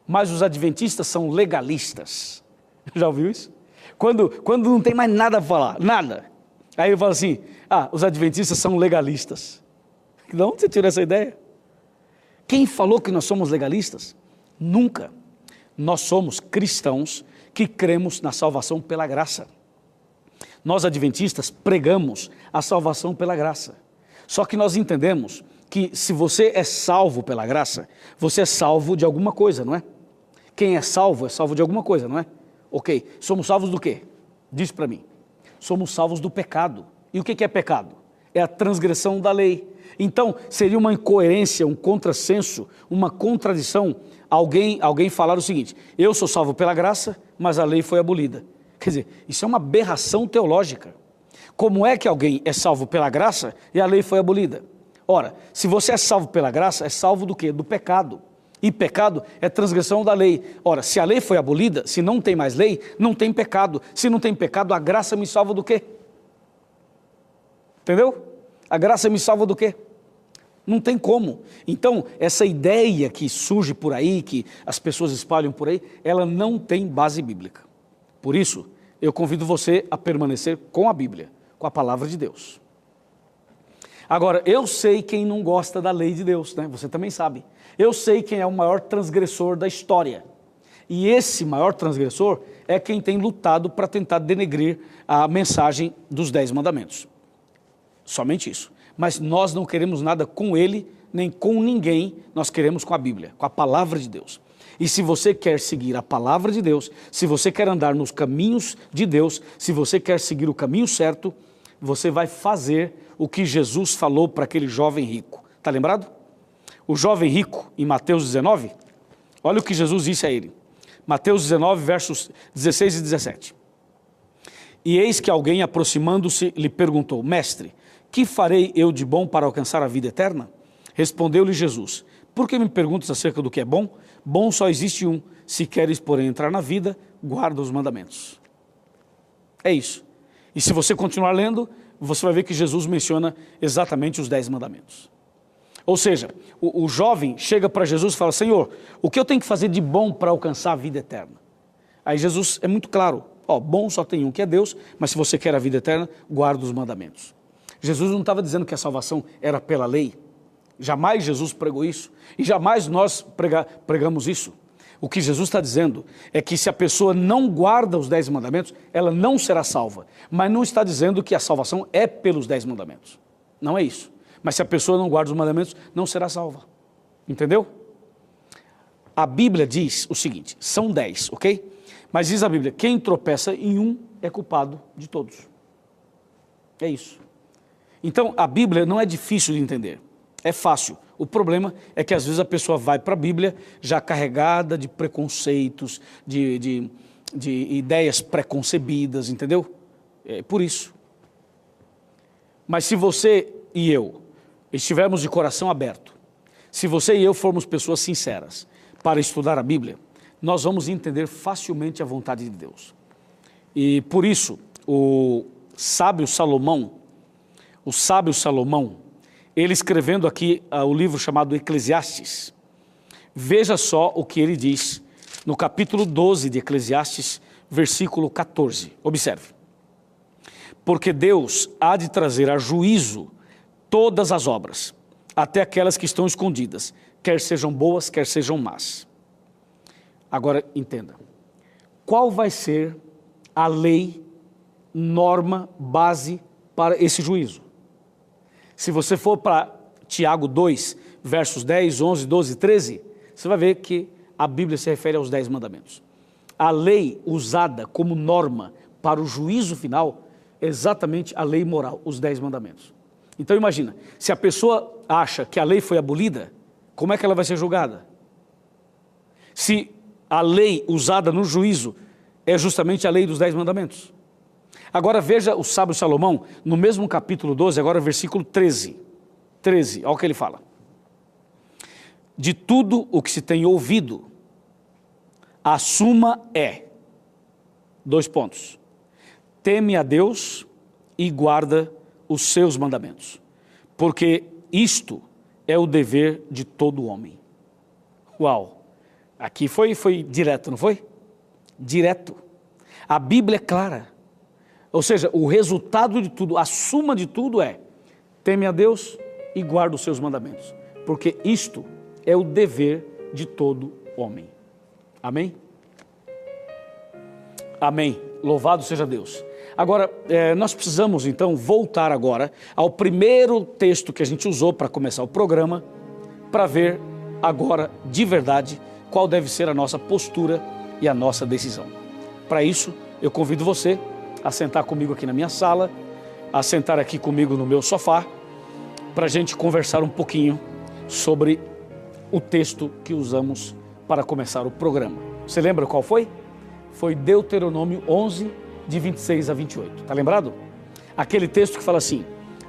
mas os adventistas são legalistas. Já ouviu isso? Quando não tem mais nada para falar, nada. Aí eu falo assim, os adventistas são legalistas. De onde você tirou essa ideia? Quem falou que nós somos legalistas? Nunca. Nós somos cristãos que cremos na salvação pela graça. Nós adventistas pregamos a salvação pela graça. Só que nós entendemos que se você é salvo pela graça, você é salvo de alguma coisa, não é? Quem é salvo de alguma coisa, não é? Ok, somos salvos do quê? Diz para mim. Somos salvos do pecado. E o que é pecado? É a transgressão da lei. Então, seria uma incoerência, um contrassenso, uma contradição, alguém falar o seguinte, eu sou salvo pela graça, mas a lei foi abolida. Quer dizer, isso é uma aberração teológica. Como é que alguém é salvo pela graça e a lei foi abolida? Ora, se você é salvo pela graça, é salvo do quê? Do pecado. E pecado é transgressão da lei. Ora, se a lei foi abolida, se não tem mais lei, não tem pecado. Se não tem pecado, a graça me salva do quê? Entendeu? A graça me salva do quê? Não tem como. Então, essa ideia que surge por aí, que as pessoas espalham por aí, ela não tem base bíblica. Por isso, eu convido você a permanecer com a Bíblia, com a palavra de Deus. Agora, eu sei quem não gosta da lei de Deus, né? Você também sabe. Eu sei quem é o maior transgressor da história. E esse maior transgressor é quem tem lutado para tentar denegrir a mensagem dos 10 mandamentos. Somente isso. Mas nós não queremos nada com ele, nem com ninguém, nós queremos com a Bíblia, com a palavra de Deus. E se você quer seguir a palavra de Deus, se você quer andar nos caminhos de Deus, se você quer seguir o caminho certo, você vai fazer o que Jesus falou para aquele jovem rico. Está lembrado? O jovem rico, em Mateus 19, olha o que Jesus disse a ele. Mateus 19, versos 16 e 17. E eis que alguém, aproximando-se, lhe perguntou, mestre, que farei eu de bom para alcançar a vida eterna? Respondeu-lhe Jesus, por que me perguntas acerca do que é bom? Bom só existe um, se queres, porém, entrar na vida, guarda os mandamentos. É isso. E se você continuar lendo, você vai ver que Jesus menciona exatamente os 10 mandamentos. Ou seja, o jovem chega para Jesus e fala, Senhor, o que eu tenho que fazer de bom para alcançar a vida eterna? Aí Jesus é muito claro, bom só tem um, que é Deus, mas se você quer a vida eterna, guarda os mandamentos. Jesus não estava dizendo que a salvação era pela lei. Jamais Jesus pregou isso. E jamais nós pregamos isso. O que Jesus está dizendo é que se a pessoa não guarda os 10 mandamentos, ela não será salva. Mas não está dizendo que a salvação é pelos 10 mandamentos. Não é isso. Mas se a pessoa não guarda os mandamentos, não será salva. Entendeu? A Bíblia diz o seguinte, são 10, ok? Mas diz a Bíblia, quem tropeça em um é culpado de todos. É isso. Então, a Bíblia não é difícil de entender, é fácil. O problema é que às vezes a pessoa vai para a Bíblia já carregada de preconceitos, de ideias preconcebidas, entendeu? É por isso. Mas se você e eu estivermos de coração aberto, se você e eu formos pessoas sinceras para estudar a Bíblia, nós vamos entender facilmente a vontade de Deus. E por isso, o sábio Salomão, ele escrevendo aqui o livro chamado Eclesiastes, veja só o que ele diz no capítulo 12 de Eclesiastes, versículo 14. Observe. Porque Deus há de trazer a juízo todas as obras, até aquelas que estão escondidas, quer sejam boas, quer sejam más. Agora entenda, qual vai ser a lei, norma, base para esse juízo? Se você for para Tiago 2, versos 10, 11, 12 e 13, você vai ver que a Bíblia se refere aos 10 mandamentos. A lei usada como norma para o juízo final é exatamente a lei moral, os 10 mandamentos. Então imagina, se a pessoa acha que a lei foi abolida, como é que ela vai ser julgada? Se a lei usada no juízo é justamente a lei dos 10 mandamentos. Agora veja o sábio Salomão, no mesmo capítulo 12, agora versículo 13. 13, olha o que ele fala. De tudo o que se tem ouvido, a suma é, 2 pontos, teme a Deus e guarda os seus mandamentos, porque isto é o dever de todo homem. Uau, aqui foi direto, não foi? Direto. A Bíblia é clara. Ou seja, o resultado de tudo, a suma de tudo é: teme a Deus e guarda os seus mandamentos. Porque isto é o dever de todo homem. Amém? Amém. Louvado seja Deus. Agora, nós precisamos então voltar agora ao primeiro texto que a gente usou para começar o programa, para ver agora de verdade qual deve ser a nossa postura e a nossa decisão. Para isso, eu convido você a sentar comigo aqui na minha sala, a sentar aqui comigo no meu sofá, para a gente conversar um pouquinho sobre o texto que usamos para começar o programa. Você lembra qual foi? Foi Deuteronômio 11, de 26 a 28. Está lembrado? Aquele texto que fala assim: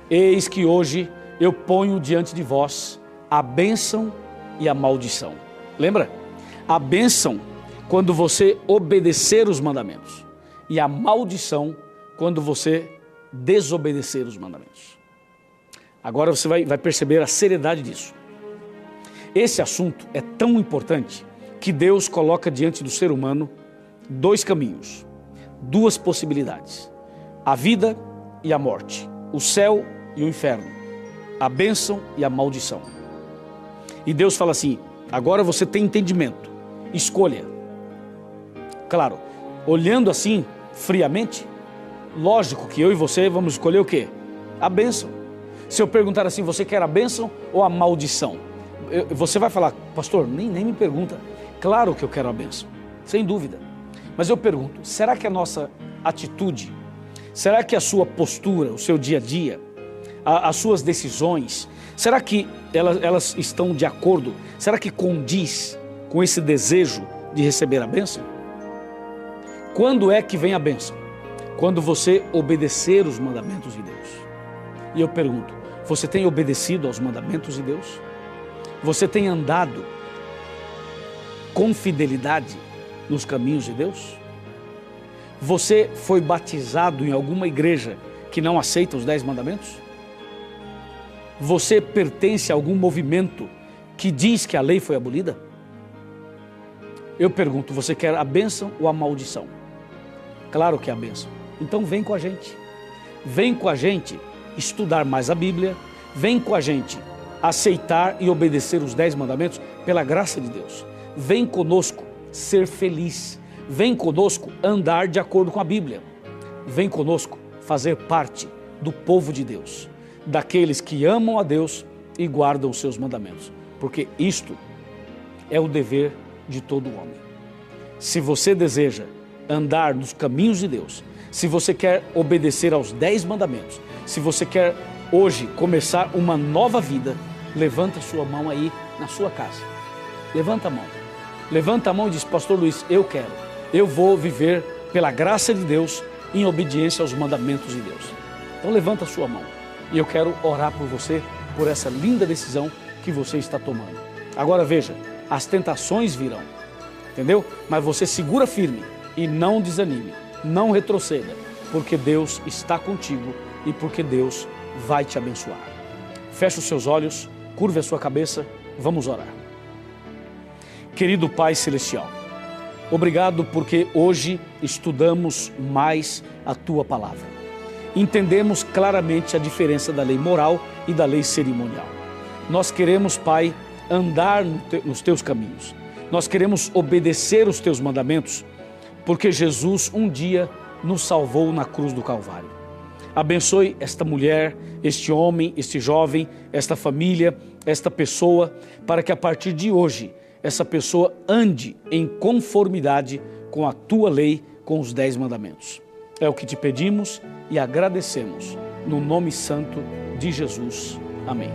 eis que hoje eu ponho diante de vós a bênção e a maldição. Lembra? A bênção quando você obedecer os mandamentos, e a maldição quando você desobedecer os mandamentos. Agora você vai perceber a seriedade disso. Esse assunto é tão importante que Deus coloca diante do ser humano dois caminhos, duas possibilidades: a vida e a morte, o céu e o inferno, a bênção e a maldição. E Deus fala assim: agora você tem entendimento, escolha. Claro, olhando assim, friamente, lógico que eu e você vamos escolher o quê? A bênção. Se eu perguntar assim: você quer a bênção ou a maldição? Você vai falar: pastor, nem me pergunta. Claro que eu quero a bênção, sem dúvida. Mas eu pergunto: será que a nossa atitude, será que a sua postura, o seu dia a dia, as suas decisões, será que elas estão de acordo? Será que condiz com esse desejo de receber a bênção? Quando é que vem a bênção? Quando você obedecer os mandamentos de Deus. E eu pergunto: você tem obedecido aos mandamentos de Deus? Você tem andado com fidelidade nos caminhos de Deus? Você foi batizado em alguma igreja que não aceita os 10 mandamentos? Você pertence a algum movimento que diz que a lei foi abolida? Eu pergunto: você quer a bênção ou a maldição? Claro que é a bênção. Então vem com a gente. Vem com a gente estudar mais a Bíblia. Vem com a gente aceitar e obedecer os 10 mandamentos pela graça de Deus. Vem conosco ser feliz. Vem conosco andar de acordo com a Bíblia. Vem conosco fazer parte do povo de Deus, daqueles que amam a Deus e guardam os seus mandamentos, porque isto é o dever de todo homem. Se você deseja andar nos caminhos de Deus, se você quer obedecer aos 10 mandamentos, se você quer hoje começar uma nova vida, levanta sua mão aí na sua casa. Levanta a mão. Levanta a mão e diz: pastor Luiz, eu quero. Eu vou viver pela graça de Deus em obediência aos mandamentos de Deus. Então levanta a sua mão. E eu quero orar por você, por essa linda decisão que você está tomando. Agora veja, as tentações virão, entendeu? Mas você segura firme e não desanime, não retroceda, porque Deus está contigo e porque Deus vai te abençoar. Feche os seus olhos, curve a sua cabeça, vamos orar. Querido Pai Celestial, obrigado porque hoje estudamos mais a Tua Palavra. Entendemos claramente a diferença da lei moral e da lei cerimonial. Nós queremos, Pai, andar nos Teus caminhos. Nós queremos obedecer os Teus mandamentos, porque Jesus um dia nos salvou na cruz do Calvário. Abençoe esta mulher, este homem, este jovem, esta família, esta pessoa, para que a partir de hoje essa pessoa ande em conformidade com a Tua lei, com os 10 mandamentos. É o que te pedimos e agradecemos, no nome santo de Jesus. Amém.